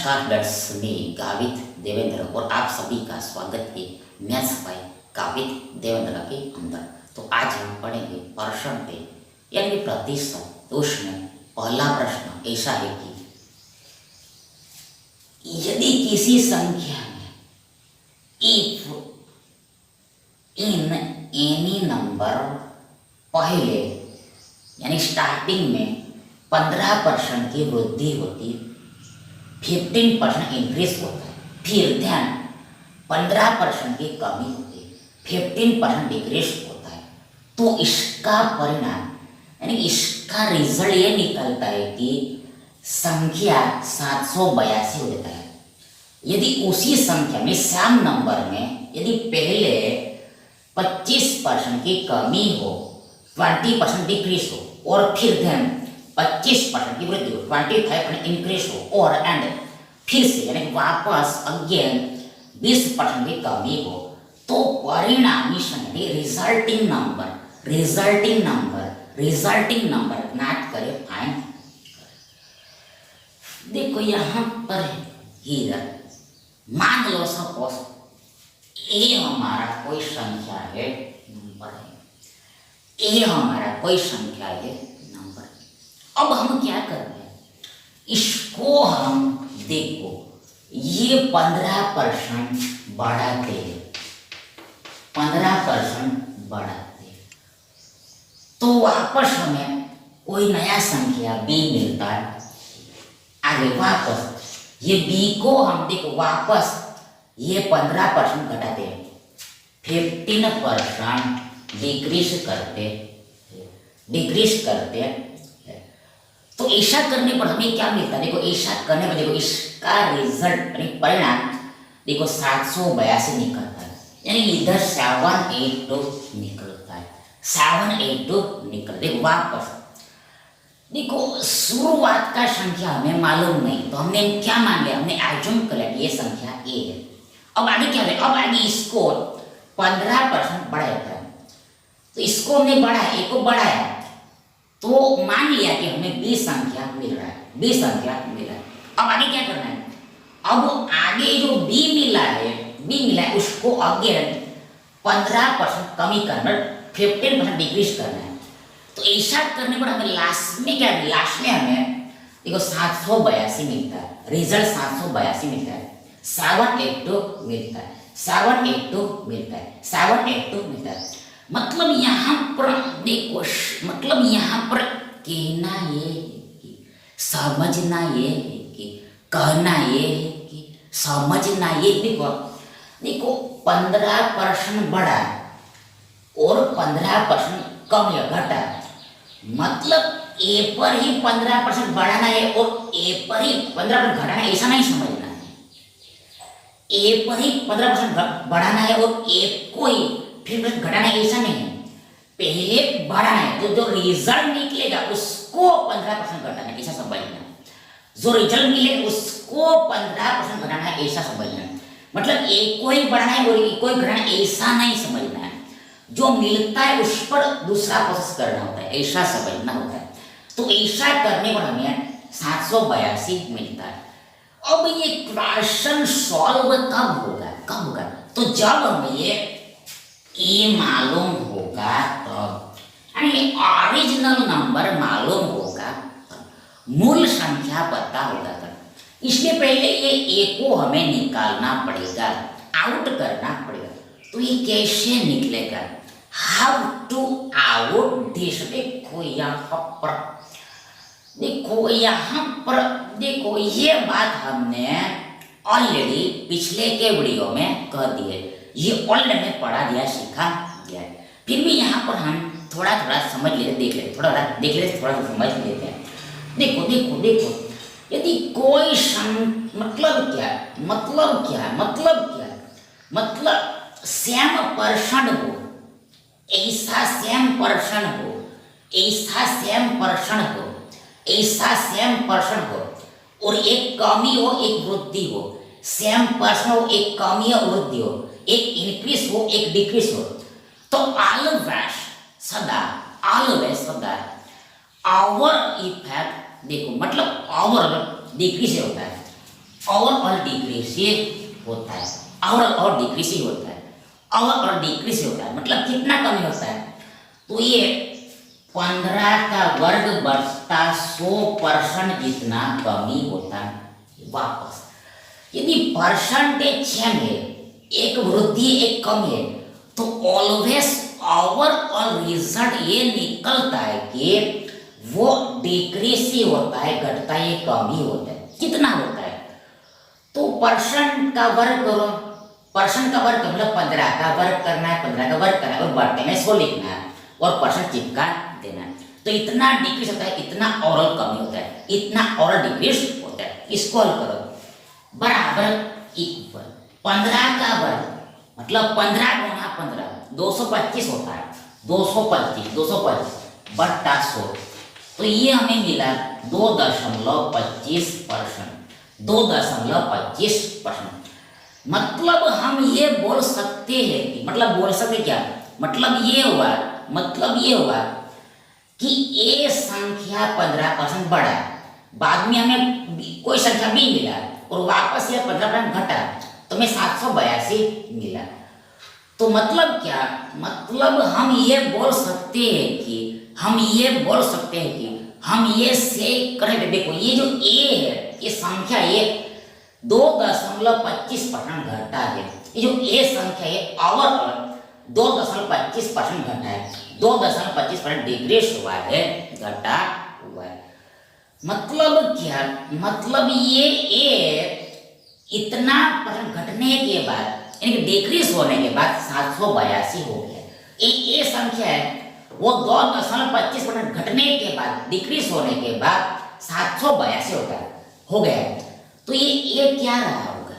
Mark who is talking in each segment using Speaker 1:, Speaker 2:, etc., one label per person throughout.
Speaker 1: नमस्कार लेट्स मी गावित देवेंद्र और आप सभी का स्वागत है मैथ्स बाय गावित देवेंद्र के अंदर। तो आज हम पढ़ेंगे प्रश्न पे यानी प्रतिशत। तो उसमें पहला प्रश्न ऐसा है कि यदि किसी संख्या में इफ इन एनी नंबर पहले यानी स्टार्टिंग में 15% की वृद्धि होती, 15% इंक्रीज होता है, फिर ध्यान 15% की कमी होती है, 15% डिक्रीज होता है, तो इसका परिणाम यानी इसका रिजल्ट ये निकलता है कि संख्या 782 हो जाता है। यदि उसी संख्या में सेम नंबर में यदि पहले 25% की कमी हो, 20% डिक्रीज हो और फिर ध्यान 25% की वृद्धि हो, 25% इंक्रीज हो और एंड फिर से यानी वापस अगेन 20% की कमी हो, तो परिणामी संख्या रिजल्टिंग नंबर ज्ञात करें फाइंड। देखो यहाँ पर इधर मान लो सपोज ए हमारा कोई संख्या है, नंबर है, ए हमारा कोई संख्या है, नंबर। अब हम क्या कर रहे हैं, इसको हम देखो ये 15% बढ़ाते हैं, 15% बढ़ाते हैं, तो वापस हमें कोई नया संख्या b मिलता है। आगे वापस ये b को हम देखो वापस ये 15% घटाते हैं, 15% डिक्रीज करते हैं। तो ऐसा करने पर हमें क्या मिलता है, देखो ऐसा करने पर देखो इसका रिजल्ट यानी परिणाम देखो 782 निकलता है, यानी इधर 782 निकलता है, 782 निकल। देखो वापस देखो शुरुआत का संख्या हमें मालूम नहीं, तो हमने क्या मान लिया, हमने एज्यूम कर लिया कि ये संख्या ए है। अब आगे क्या है, अब आगे इसको 15% बढ़ाया था, तो इसको हमने बढ़ाया, ए को बढ़ाया, तो मान लिया कि हमें 20 संख्या मिल रहा है, 20 संख्या मिल रहा है। अब आगे क्या करना है, अब आगे जो b मिला है उसको आगे 15% कमी करना, 15% डिक्रीज करना है। तो ऐसा करने पर हमें लास्ट में क्या है, लास्ट में हमें देखो 782 मिलता है, रिजल्ट 782 मिलता है, 782 मिलता है, 782 मिलता है, 782 मिलता है। मतलब यहाँ पर देखो, मतलब यहाँ पर कहना ये है कि समझना ये है कि कहना ये है कि समझना ये, देखो 15% बढ़ा और 15% कम या घटा, मतलब ए पर ही 15% बढ़ाना है और ए पर ही 15% घटाना है, ऐसा नहीं समझना है। ए पर ही 15% बढ़ाना है और ए को ही फिर घटाना है, ऐसा नहीं है। पहले बढ़ाना है तो जो रिजल्ट निकलेगा उसको 15% घटाना है, ऐसा समझना है। जो रिजल्ट मिलेगा उसको 15% घटाना है, ऐसा समझना है। मतलब एक को ही बढ़ाना है और एक को ही घटाना है, ऐसा नहीं समझना है। जो मिलता है उस पर दूसरा प्रोसेस करना होता है, ऐसा समझना होता है। तो ऐसा करने पर हमें 782 मिलता है। अब ये क्वेश्चन सॉल्व कब होगा, तो जब हमें ये ए मालूम होगा तब, यानी ओरिजिनल नंबर मालूम होगा तब, मूल संख्या पता होगा तब। इसलिए पहले ये ए को हमें निकालना पड़ेगा, आउट करना पड़ेगा। तो ये कैसे निकलेगा, हाउ टू आउट दिस। देखो यहाँ पर देखो ये बात हमने ऑलरेडी पिछले के वीडियो में कह दी है, ये ऑलरेडी में पढ़ा दिया, सीखा गया है। फिर भी यहाँ पर हम थोड़ा समझ लेते, देख लेते, थोड़ा समझ लेते हैं। देखो यदि कोई मतलब क्या है, मतलब सेम पर्सन हो, ऐसा सेम पर्सन हो और एक कमी हो एक वृद्धि हो, सेम पर्सन हो, एक कमी और वृद्धि हो, एक इंक्रीज हो एक डिक्रीज हो, तो ऑलवेज सदा आवर इफेक्ट देखो, मतलब आवर डिक्रीज होता है, और डिक्रीसिव होता है, और डिक्रीसिव होता है, और डिक्रीसिव होता है। मतलब कितना कमी होता है? तो ये 15 का वर्ग बटा 100% जितना कमी होता है। वापस यदि परसेंटेज सेम है, एक वृद्धि एक कम है, तो ऑलवेज ओवरऑल रिजल्ट ये निकलता है कि वो डिक्रीसिव होता है, घटता है, कमी होता है। कितना होता है? तो परसेंट का वर्ग करो, परसेंट का वर्ग मतलब 15 का वर्ग करना है, 15 का वर्ग करना है और बटे में 100 लिखना है और परसेंट चिपका देना है। तो इतना डिक्रीज होता है, इतना ओवरऑल कमी होता है, इतना ओवरऑल डिक्रीज होता है। इसको हल करो, बराबर इक्वल 15 का वर्ग मतलब 15 गुना 15 225 होता है, 225 बट्टा 100। तो ये हमें मिला 2.25%, 2.25%। मतलब हम ये बोल सकते हैं कि मतलब बोल सकते क्या? मतलब ये हुआ कि ए संख्या 15% बढ़ा, बाद में हमें कोई संख्या भी मिला और वापस यह 15% घटा, तो हमें 782 मिला। तो मतलब क्या? मतलब हम ये बोल सकते हैं कि हम ये से करें। देखो ये जो ए है, ये संख्या ये 2.25% घटा है। ये जो ए संख्या है ओवरऑल 2.25% घटा है, 2.25% डिक्रीज हुआ है, घटा हुआ है। मतलब क्या? मतलब ये ए इतना परसेंट घटने के बाद यानी कि डिक्रीज होने के बाद 782 हो गया। ए संख्या है वो 2.25% घटने के बाद, डिक्रीज होने के बाद 782 हो गया। तो ये क्या रहा होगा?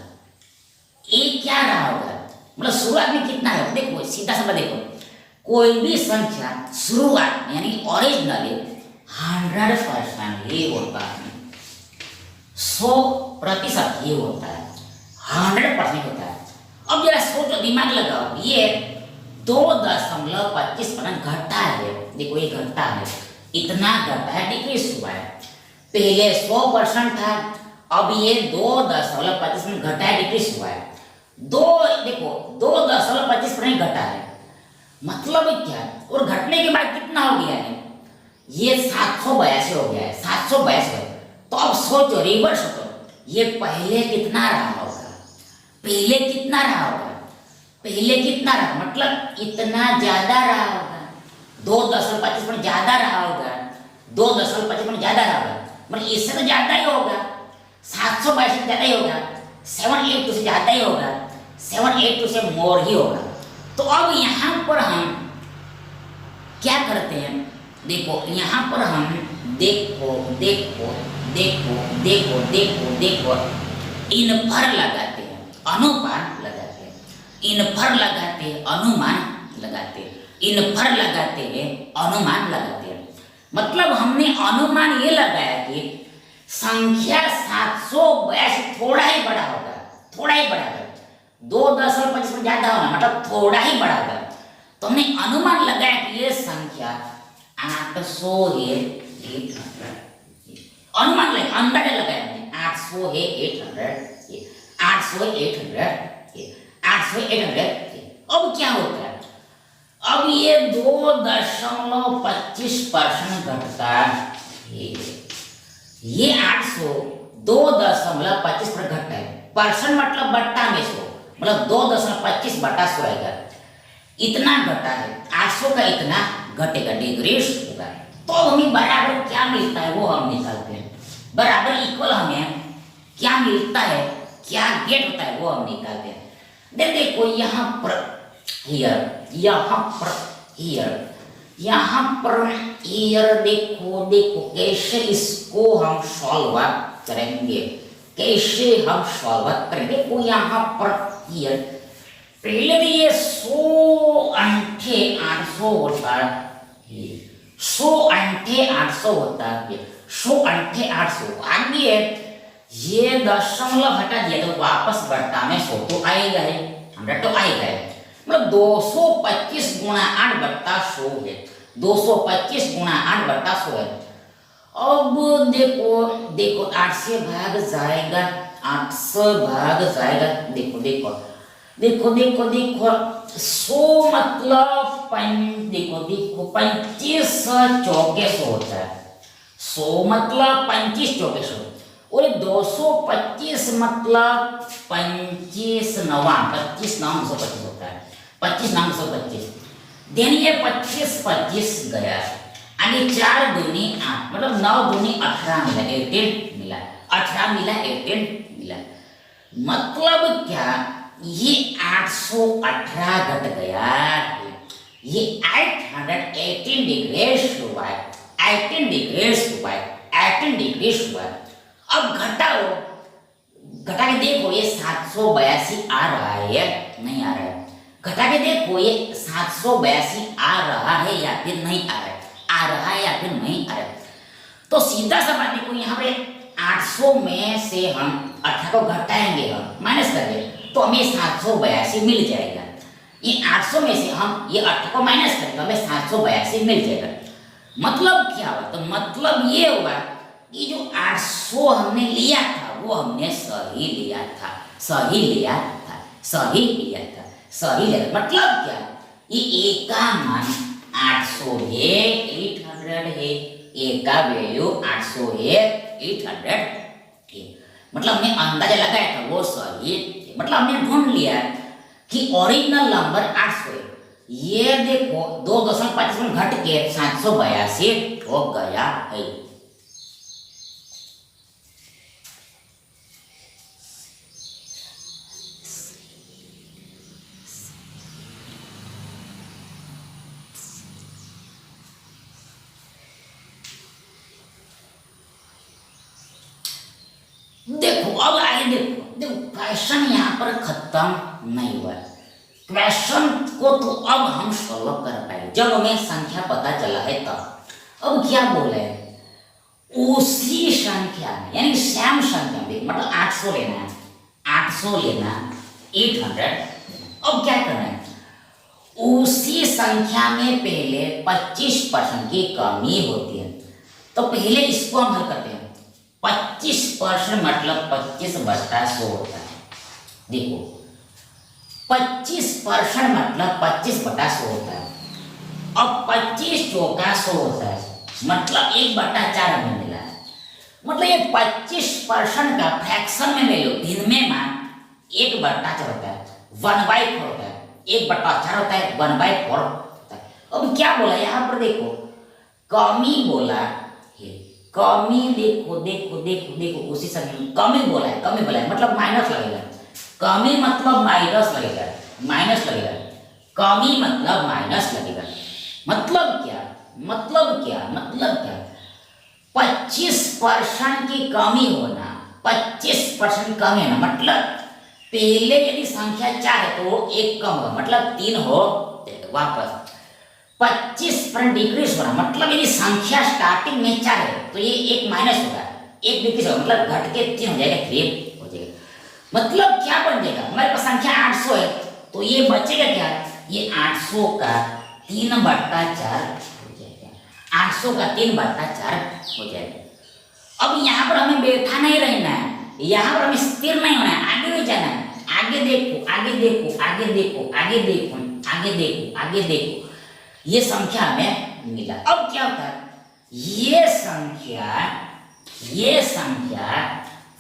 Speaker 1: मतलब शुरुआत में कितना है? देखो सीधा समझ, देखो कोई भी संख्या शुरुआत में यानी ओरिजिनली 100% ही होता है, 100% ही होता है, 100% होता है। अब जरा सोचो, दिमाग लगाओ, ये 2.25% घटा है। देखो ये घटा है, इतना घटा है, डिक्रीज हुआ है। पहले 100% था, अब ये 2.25% घटा है, डिक्रीज हुआ है। देखो 2.25% घटा है, मतलब क्या? और घटने के बाद कितना हो गया है? ये 782 हो गया है, 782। तो अब सोचो, रिवर्स हो, ये पहले कितना रहा होगा? मतलब इतना ज्यादा रहा होगा, 2.25% ज्यादा रहा होगा, 2.25% ज्यादा रहा होगा, मतलब इससे तो ज्यादा ही होगा, 782 से ज्यादा ही होगा, 782 से ज्यादा ही होगा, 782 से मोर ही होगा। तो अब यहाँ पर हम क्या करते हैं? देखो यहाँ पर हम देखो इनफर लगाते हैं, अनुमान लगाते हैं, इनफर लगाते हैं, अनुमान लगाते हैं, इनफर लगाते हैं, अनुमान लगाते हैं। मतलब हमने अनुमान ये लगाया कि संख्या 782 थोड़ा ही बड़ा होगा, 2.25% ज्यादा होना मतलब थोड़ा ही बड़ा होगा। तो हमने अनुमान लगाया कि ये संख्या 800 है, 800। अनुमान लगाया, अंदाजा लगाया हमने, 800 है, 800, 800 है, 800 है। अब क्या होता है? अब ये 2.25% घटता है। ये 800 2.25% घटता है, परसेंट मतलब बट्टा में 100, मतलब 2.25 बटा 100 आएगा। इतना घटा है, 800 का इतना घटेगा, डिक्रीज होगा। तो हमें बराबर क्या मिलता है वो हम निकालते हैं। बराबर इक्वल हमें क्या मिलता है, क्या गेट होता है वो हम निकालते हैं। देखो यहाँ पर हियर, देखो कैसे इसको हम सॉल्व करेंगे, देखो यहाँ पर हियर पहले तो ये 100 अंठे 800 होता है, 100 अंठे 800 होता है, 100 अंठे 800। आगे ये दशमलव हटा दिया तो वापस बट्टा में 100 तो आएगा ही, 100 तो आएगा ही। मतलब 225 गुणा 8 बट्टा 100 है, 225 गुणा 8 बट्टा 100 है। अब देखो 8 से भाग जाएगा 8 से भाग जाएगा, देखो देखो देखो देखो देखो 100 मतलब देखो देखो 25 चौके 100 होता है, 100 मतलब 25 चौके 100, और 225 मतलब 25 नवा 25 नाम 125 होता है, 25 नाम 125, देन ये 25 25 गया, आगे 4 दूनी 8 मतलब 9 दूनी 18 मिला, 18 मिला, 18 मिला, 18 मिला, मतलब क्या ये 818 घट गया, ये 818 डिग्री हुआ है, 18 डिग्री हुआ है, 18 डिग्री हुआ है। अब घटाओ, घटा के देखो ये 782 आ रहा है, नहीं आ रहा है, घटा के देखो ये 782 आ रहा है या फिर नहीं आ रहा है, आ रहा है या फिर नहीं आ रहा है। तो सीधा सा बात देखो, यहाँ पे 800 में से हम 18 को घटाएंगे, हम माइनस करेंगे तो हमें 782 मिल जाएगा। ये 800 में से हम ये 18 को माइनस करेंगे तो हमें 782 मिल जाएगा। मतलब क्या हुआ, तो मतलब ये हुआ कि जो 800 हमने लिया था वो हमने सही लिया था, सही लिया था, सही लिया था, सही लिया था। मतलब क्या, ये ए का मान 800 है, 800 है, ए का वैल्यू 800 है, 800 है, मतलब हमने अंदाजा लगाया था वो सही, मतलब हमने ढूंढ लिया कि ओरिजिनल नंबर 800 है। ये देखो 2.25 घट के 782 हो गया है। देखो अब आगे देखो, देखो क्वेश्चन यहाँ पर खत्म नहीं हुआ है, क्वेश्चन को तो अब हम सॉल्व कर पाए जब हमें संख्या पता चला है तब। अब क्या बोले, उसी संख्या में यानी सेम संख्या में, मतलब 800 लेना है, 800 लेना, 800, अब क्या करना है, उसी संख्या में पहले 25% की कमी होती है, तो पहले इसको हम हल करते हैं। 25% मतलब 25/100 होता है, देखो 25% मतलब 25/100 होता है। अब 25 चौका 100 होता है, मतलब 1/4 हमें मिला है, मतलब ये 25% का फ्रैक्शन में वैल्यू दिन में मान 1/4 होता है, 1/4 होता है, 1/4 होता है, 1/4 होता है। अब क्या बोला यहाँ पर देखो, कमी बोला है, कमी देखो देखो देखो देखो उसी समय कमी बोला है, कमी बोला है मतलब माइनस लगेगा, कमी मतलब माइनस लगेगा, माइनस लगेगा, कमी मतलब माइनस लगेगा। मतलब क्या, मतलब क्या, मतलब क्या, 25% की कमी होना, 25% कमी होना मतलब पहले यदि संख्या 4 है तो वो 1 कम होगा, मतलब 3 हो वापस 25% डिक्रीज होना, मतलब यदि संख्या स्टार्टिंग में 4 है तो ये 1 माइनस होगा, 1 डिक्रीज होगा, मतलब घट के 3 हो जाएगा, 3 हो जाएगा। मतलब क्या बन जाएगा, हमारे पास संख्या 800 है तो ये बचेगा क्या, ये 800 का 3/4 हो जाएगा, 800 का 3/4 हो जाएगा। अब यहाँ पर हमें बैठा नहीं रहना है, यहाँ पर हमें स्थिर नहीं होना है, आगे भी जाना है, आगे देखो, आगे देखो, आगे देखो, आगे देखो, आगे देखो, आगे देखो, ये संख्या हमें मिला। अब क्या होता है, ये संख्या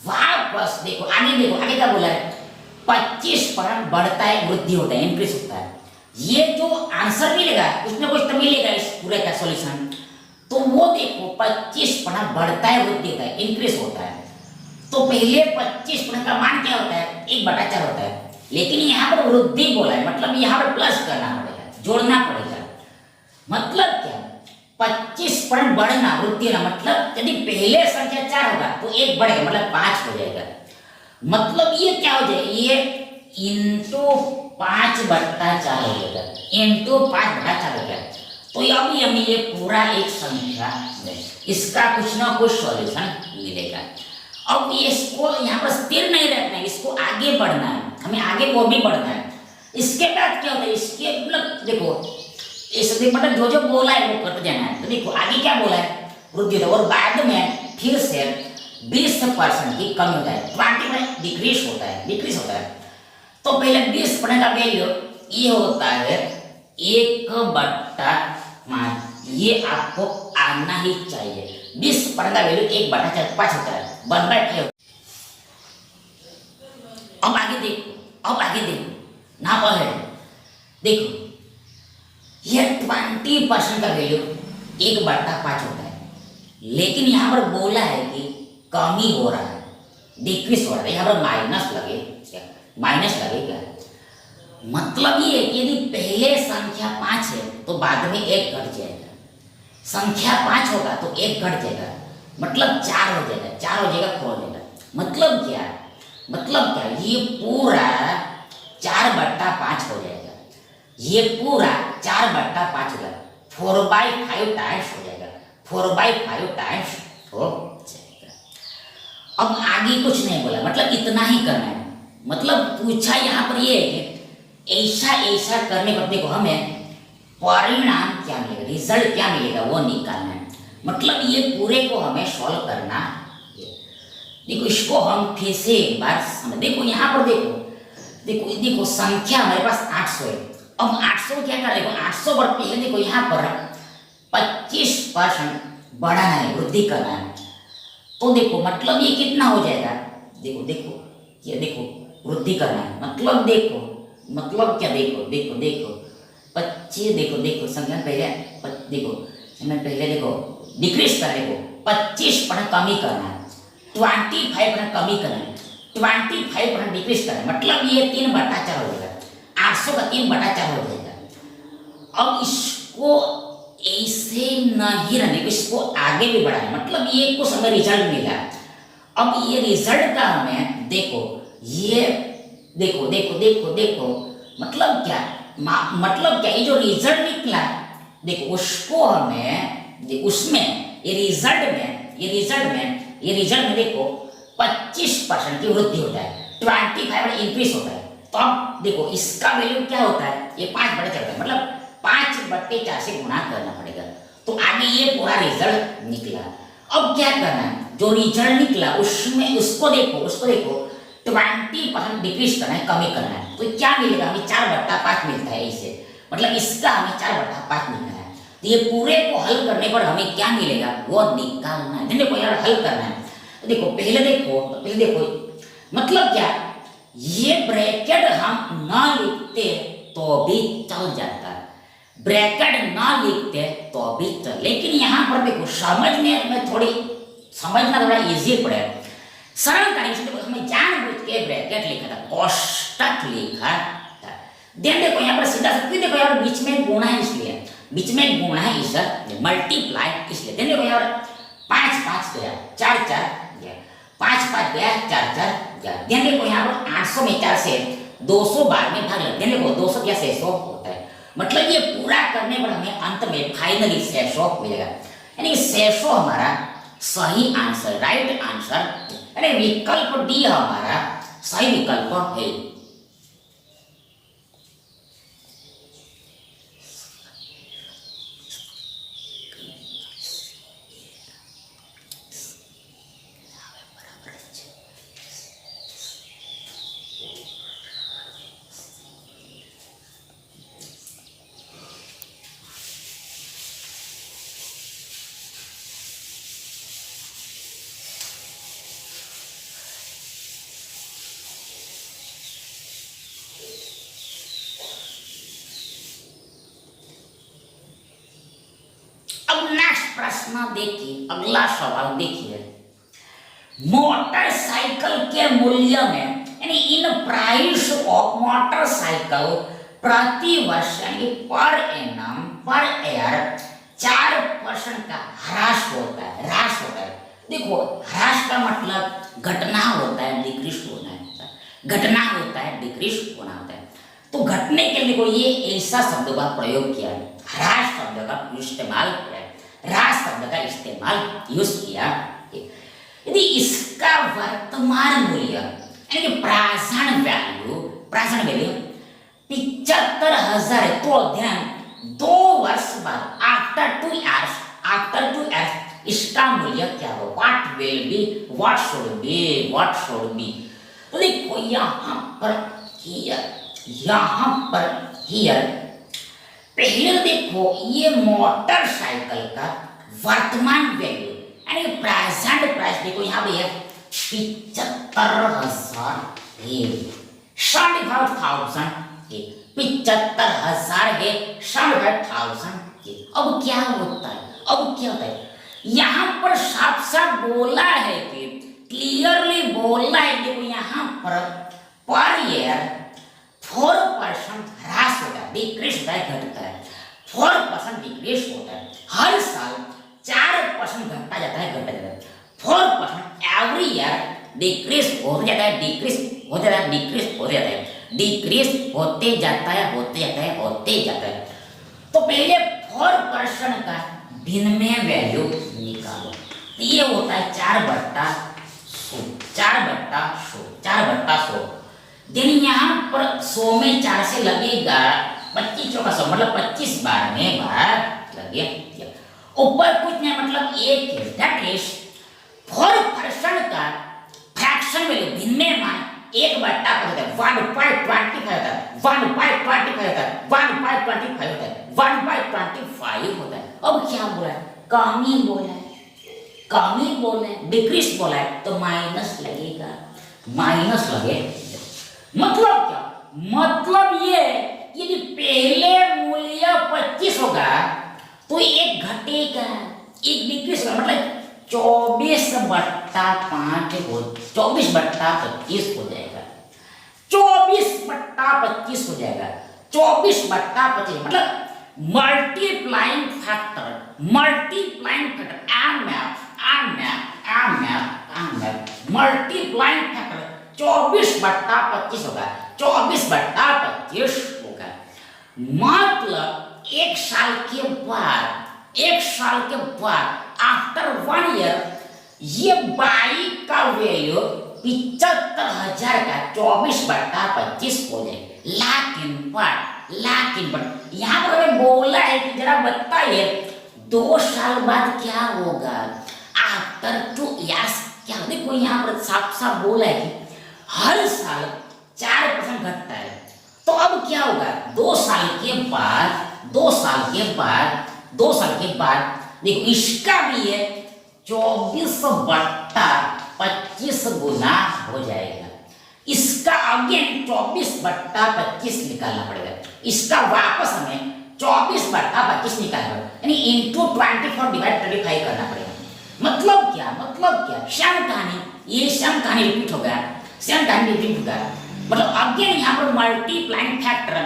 Speaker 1: वापस देखो, आगे देखो, आगे क्या बोला है, 25% बढ़ता है, वृद्धि होता है, इंक्रीज होता है। ये जो आंसर मिलेगा कुछ ना कुछ तो मिलेगा इस पूरे का सॉल्यूशन, तो वो देखो 25% बढ़ता है, वृद्धि होता है, इंक्रीज होता है। तो पहले 25% का मान क्या होता है, 1/4 होता है, लेकिन यहाँ पर वृद्धि बोला है, मतलब यहाँ पर प्लस करना पड़ेगा, जोड़ना पड़ेगा। मतलब क्या, 25% बढ़ना, वृद्धि होना, मतलब यदि पहले संख्या 4 होगा तो 1 बढ़ेगा, मतलब 5 हो जाएगा। मतलब ये क्या हो जाएगा, ये इंटू 5/4 हो जाएगा, इंटू 5/4 हो जाएगा। तो अभी हमें ये पूरा एक संख्या है, इसका कुछ ना कुछ सॉल्यूशन मिलेगा। अब इसको यहाँ पर स्थिर नहीं रखना है, इसको आगे बढ़ना है, हमें आगे को भी बढ़ना है। इसके बाद क्या होता है, इसके मतलब देखो इस मतलब जो जो बोला है वो करते जाना है। तो देखो आगे क्या बोला है, वृद्धि होता है, और बाद में फिर से 20% की कमी होता है, 20 में डिक्रीज होता है। तो पहले 20% का वैल्यू ये होता है 1/5। ये आपको आना ही चाहिए। 20% का वैल्यू 1/5 होता है, 1/5। अब आगे देखो ना पढ़े, देखो ये 20% का वैल्यू 1/5 होता है, लेकिन यहाँ पर बोला है कि कमी हो रहा है, डिक्रीज हो रहा है। यहाँ पर माइनस लगेगा। मतलब ये है कि यदि पहले संख्या 5 है तो बाद में 1 घट जाएगा। संख्या 5 होगा तो 1 घट जाएगा, मतलब 4 हो जाएगा, 4 हो जाएगा, 4 हो जाएगा। मतलब क्या, ये पूरा 4/5 हो जाएगा। ये पूरा 4/5 हो जाएगा, 4/5 टाइम्स हो जाएगा, 4/5 टाइम्स हो जाएगा। अब आगे कुछ नहीं बोला, मतलब इतना ही करना है। मतलब पूछा यहाँ पर ये है कि ऐसा करने पर देखो हमें परिणाम क्या मिलेगा, रिजल्ट क्या मिलेगा वो निकालना है। मतलब ये पूरे को हमें सॉल्व करना है। देखो इसको हम फिर से एक बार समझ, देखो यहाँ पर देखो संख्या हमारे पास 800 है। अब 800 क्या कर, देखो 800 पर पहले देखो यहाँ पर 25% बढ़ाना है, वृद्धि करना है। तो देखो मतलब ये कितना हो जाएगा, देखो वृद्धि करना है। मतलब क्या, देखो 25, देखो संख्या पहले देखो डिक्रीज कर, देखो 25% कमी करना है, 25% कमी करना है, 25% डिक्रीज करना है। मतलब ये 3/4 हो जाएगा, 800 का 3/4 हो जाएगा। अब इसको ऐसे नहीं रहने, इसको आगे भी बढ़ाना है। मतलब ये कुछ हमें रिजल्ट मिला। अब ये रिजल्ट का हमें देखो मतलब क्या, ये जो रिजल्ट निकला देखो उसको हमें उसमें ये रिजल्ट में देखो 25% की वृद्धि होता है, 25 इंक्रीज होता है। तो अब देखो इसका वैल्यू क्या होता है, ये 5/4 होता है, मतलब 5/4 से गुणा करना पड़ेगा। तो आगे ये पूरा रिजल्ट निकला। अब क्या करना है, जो रिजल्ट निकला उसको देखो 20% डिक्रीज करना है, कमी करना है। तो क्या मिलेगा, हमें 4/5 मिलता है इसे, मतलब इसका हमें 4/5 मिलना है। तो ये पूरे को हल करने पर हमें क्या मिलेगा वो निकालना है। देखो यार हल करना है। तो देखो पहले देखो मतलब क्या, ये ब्रैकेट हम ना लिखते तो भी चल जाता है, ब्रैकेट ना लिखते तो भी चल, लेकिन यहाँ पर देखो समझना थोड़ा इजी पड़ेगा। सरल तरीके से देखो हमें जानबूझ के ब्रैकेट लिखा था, कोष्टक लिखा था। देखो यहाँ पर सीधा देखो यहाँ पर बीच में गुणा है, इसलिए मल्टीप्लाई इसलिए। देखो यहाँ पर 5 गया, 4 गया, 5 गया, 4 गया। देखो यहाँ पर 800 में 4 से 212 में भाग लगते हैं। देखो 200 क्या 600 होता है। मतलब ये पूरा करने पर हमें अंत में फाइनली 600 मिलेगा, यानी 600 हमारा सही आंसर, राइट आंसर, यानी विकल्प डी हमारा सही विकल्प है। प्रश्न देखिए, अगला सवाल देखिए, मोटरसाइकिल के मूल्य में यानी इन प्राइस ऑफ मोटरसाइकिल प्रति वर्ष यानी पर ईयर 4% का ह्रास होता है। देखो ह्रास का मतलब घटना होता है, डिक्रीज होना है, डिक्रीज होना होता है। तो घटने के लिए देखो ये ऐसा शब्द का प्रयोग किया है, ह्रास शब्द का इस्तेमाल किया है, ह्रास शब्द का इस्तेमाल यूज किया। यदि इसका वर्तमान मूल्य यानी कि प्रेजेंट वैल्यू 75,000 है, तो ध्यान 2 वर्ष बाद आफ्टर 2 इयर्स इसका मूल्य क्या हो, what will be, what should be. तो देखो यहाँ पर हियर पहले देखो ये मोटरसाइकिल का वर्तमान वैल्यू यानी प्रेजेंट प्राइस देखो यहाँ पे है 75,000 है, 75,000 है, 75,000 है, 75,000 है। अब क्या होता है यहाँ पर साफ साफ बोला है कि क्लियरली बोला है, देखो यहाँ पर ईयर 4% ह्रास होता है, डिक्रीज होता है, घटता है, 4% डिक्रीज होता है, हर साल 4% घटता जाता है, 4% एवरी ईयर डिक्रीज हो जाता है, डिक्रीज होते जाता है। तो पहले 4% का दिन में वैल्यू निकालो, ये होता है 4/100। दिन यहाँ पर 100 में 4 से लगेगा 25 का 100 मतलब 25 बार में भाग लगे, ऊपर कुछ नहीं मतलब 1 है, दैट इज 4% का फ्रैक्शन वैल्यू दिन में मान 1/5 होता है, 1/25 होता है, 1/25 होता है। अब क्या बोला है, कमी बोला है, डिक्रीज बोला है, तो माइनस लगेगा, मतलब क्या, मतलब ये यदि पहले मूल्य 25 होगा तो एक घटेगा, एक डिक्रीज होगा, मतलब 24/5 हो, 24/25 हो जाएगा, 24/25 हो जाएगा, 24/25 मतलब मल्टीप्लाइंग फैक्टर मल्टीप्लाइंग फैक्टर 24/25 होगा, 24/25 होगा। मतलब एक साल के बाद आफ्टर 1 ईयर ये बाइक का वैल्यू 75,000 का 24/25 हो जाए। लेकिन यहाँ पर हमें बोला है कि जरा बताइए 2 साल बाद क्या होगा, आफ्टर 2 इयर्स क्या, देखो यहाँ पर साफ साफ बोला है कि हर साल 4% घटता है, तो अब क्या होगा 2 साल के बाद देखो इसका भी है 24/25 गुना हो जाएगा, इसका अगेन 24/25 निकालना पड़ेगा, इसका वापस हमें 24/25 निकालना पड़ेगा, यानी इंटू 24/25 करना पड़ेगा। मतलब क्या श्याम कहानी रिपीट होगा, मतलब अगेन यहाँ पर मल्टीप्लाइंग फैक्टर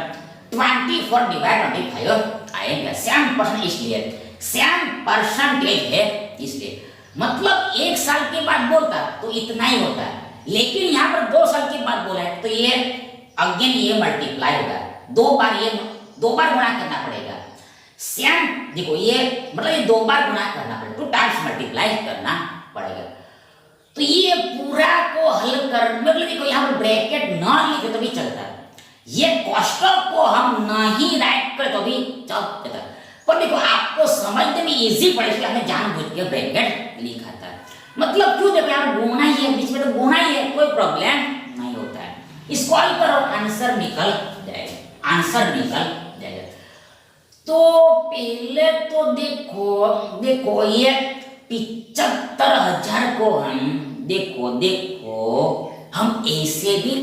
Speaker 1: 24/25 आएगा, 7% इसलिए 7% है इसलिए, मतलब 1 साल के बाद बोलता तो इतना ही होता है, लेकिन यहाँ पर 2 साल के बाद बोला है तो ये अगेन ये मल्टीप्लाई होगा, 2 बार गुणा करना पड़ेगा। देखो ये मतलब ये 2 बार गुणा करना पड़ेगा, 2 टाइम्स मल्टीप्लाई करना पड़ेगा। तो ये पूरा को हल कर मतलब देखो यहाँ पर ब्रैकेट ना लिखे तो भी चलता है, ये कोष्टक को हम नहीं राइट कर तो भी चलता है, पर देखो आपको समझने में इजी पड़े इसलिए हमने जानबूझ के ब्रैकेट लिखा था। मतलब क्यों, देखो यहाँ गुणा ही है, बीच में तो गुणा ही है, कोई प्रॉब्लम नहीं होता है। इसको हल करो, आंसर निकल जाएगा। तो पहले तो देखो ये 75,000 को हम देखो हम ऐसे भी